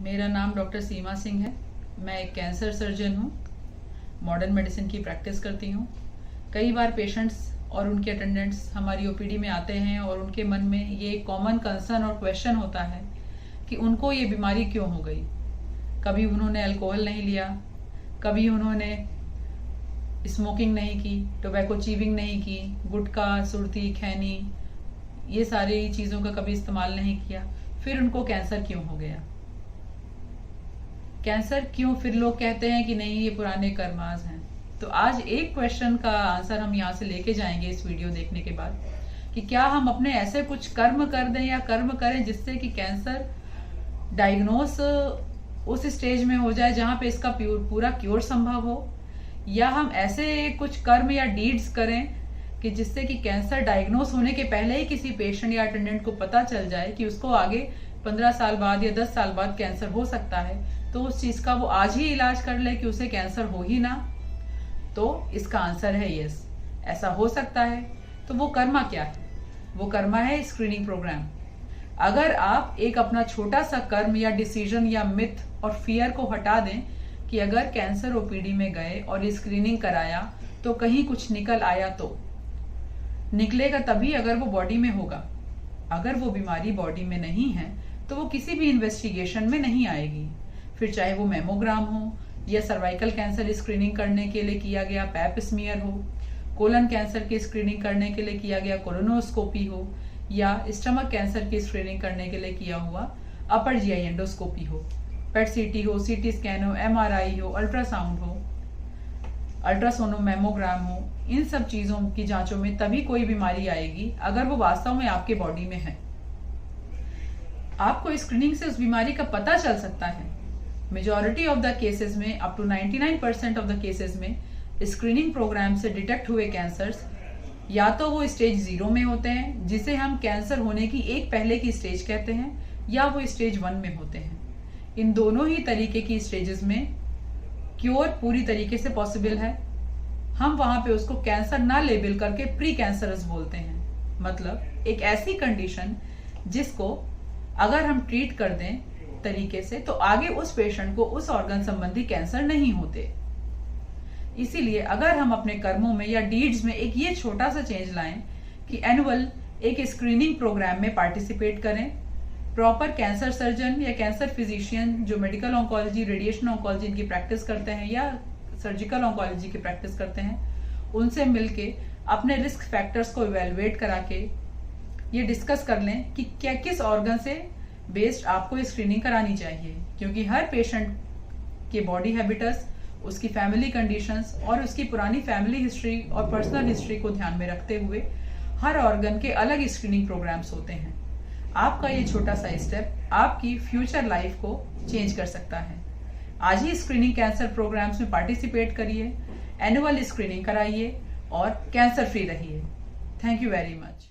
मेरा नाम डॉक्टर सीमा सिंह है। मैं एक कैंसर सर्जन हूँ। मॉडर्न मेडिसिन की प्रैक्टिस करती हूँ। कई बार पेशेंट्स और उनके अटेंडेंट्स हमारी ओपीडी में आते हैं और उनके मन में ये कॉमन कंसर्न और क्वेश्चन होता है कि उनको ये बीमारी क्यों हो गई। कभी उन्होंने अल्कोहल नहीं लिया, कभी उन्होंने स्मोकिंग नहीं की, टोबैको चीविंग नहीं की, गुटखा, सुरती, खैनी, ये सारी चीज़ों का कभी इस्तेमाल नहीं किया, फिर उनको कैंसर क्यों हो गया। कैंसर क्यों, फिर लोग कहते हैं कि नहीं ये पुराने कर्माज हैं। तो आज एक क्वेश्चन का आंसर हम यहाँ से लेके जाएंगे इस वीडियो देखने के बाद, कि क्या हम अपने ऐसे कुछ कर्म कर दें या कर्म करें जिससे कि कैंसर डायग्नोस उस स्टेज में हो जाए जहाँ पे इसका पूरा क्योर संभव हो, या हम ऐसे कुछ कर्म या डीड्स करें कि जिससे कि कैंसर डायग्नोस होने के पहले ही किसी पेशेंट या अटेंडेंट को पता चल जाए कि उसको आगे 15 साल बाद या 10 साल बाद कैंसर हो सकता है, तो उस चीज का वो आज ही इलाज कर ले कि उसे कैंसर हो ही ना। तो इसका आंसर है यस, ऐसा हो सकता है। तो वो कर्मा क्या है? वो कर्मा है स्क्रीनिंग प्रोग्राम। अगर आप एक अपना छोटा सा कर्म या डिसीजन या मिथ और फियर को हटा दें कि अगर कैंसर ओपीडी में गए और स्क्रीनिंग कराया तो कहीं कुछ निकल आया, तो निकलेगा तभी अगर वो बॉडी में होगा। अगर वो बीमारी बॉडी में नहीं है तो वो किसी भी इन्वेस्टिगेशन में नहीं आएगी। फिर चाहे वो मेमोग्राम हो, या सर्वाइकल कैंसर स्क्रीनिंग करने के लिए किया गया पैप स्मीयर हो, कोलन कैंसर की स्क्रीनिंग करने के लिए किया गया कोलोनोस्कोपी हो, या स्टमक कैंसर की स्क्रीनिंग करने के लिए किया हुआ अपर जीआई एंडोस्कोपी हो, पेट सीटी हो, सीटी स्कैन हो, एमआरआई हो, अल्ट्रासाउंड हो, अल्ट्रासोनो मेमोग्राम हो, इन सब चीजों की जांचों में तभी कोई बीमारी आएगी अगर वो वास्तव में आपके बॉडी में है। आपको स्क्रीनिंग से उस बीमारी का पता चल सकता है। मेजॉरिटी ऑफ द केसेस में, up to 99% of the cases में स्क्रीनिंग प्रोग्राम से डिटेक्ट हुए कैंसर्स या तो वो स्टेज 0 में होते हैं, जिसे हम कैंसर होने की एक पहले की स्टेज कहते हैं, या वो स्टेज 1 में होते हैं। इन दोनों ही तरीके की स्टेजेस में क्योर पूरी तरीके से पॉसिबल है। हम वहां पे उसको कैंसर ना लेबल करके प्री कैंसरस बोलते हैं। मतलब एक ऐसी कंडीशन जिसको अगर हम ट्रीट कर दें तरीके से तो आगे उस पेशेंट को उस ऑर्गन संबंधी कैंसर नहीं होते। इसीलिए अगर हम अपने कर्मों में या डीड्स में एक ये छोटा सा चेंज लाएं कि एनुअल एक स्क्रीनिंग प्रोग्राम में पार्टिसिपेट करें, प्रॉपर कैंसर सर्जन या कैंसर फिजिशियन जो मेडिकल ऑन्कोलॉजी, रेडिएशन ऑन्कोलॉजी इनकी प्रैक्टिस करते हैं या सर्जिकल ऑन्कोलॉजी की प्रैक्टिस करते हैं, उनसे मिलके अपने रिस्क फैक्टर्स को इवेलुएट करा के ये डिस्कस कर लें कि क्या किस ऑर्गन से बेस्ड आपको स्क्रीनिंग करानी चाहिए। क्योंकि हर पेशेंट के बॉडी हैबिटस, उसकी फैमिली कंडीशंस और उसकी पुरानी फैमिली हिस्ट्री और पर्सनल हिस्ट्री को ध्यान में रखते हुए हर ऑर्गन के अलग स्क्रीनिंग प्रोग्राम्स होते हैं। आपका ये छोटा सा स्टेप आपकी फ्यूचर लाइफ को चेंज कर सकता है। आज ही स्क्रीनिंग कैंसर प्रोग्राम्स में पार्टिसिपेट करिए, एनुअल स्क्रीनिंग कराइए और कैंसर फ्री रहिए। Thank you very much.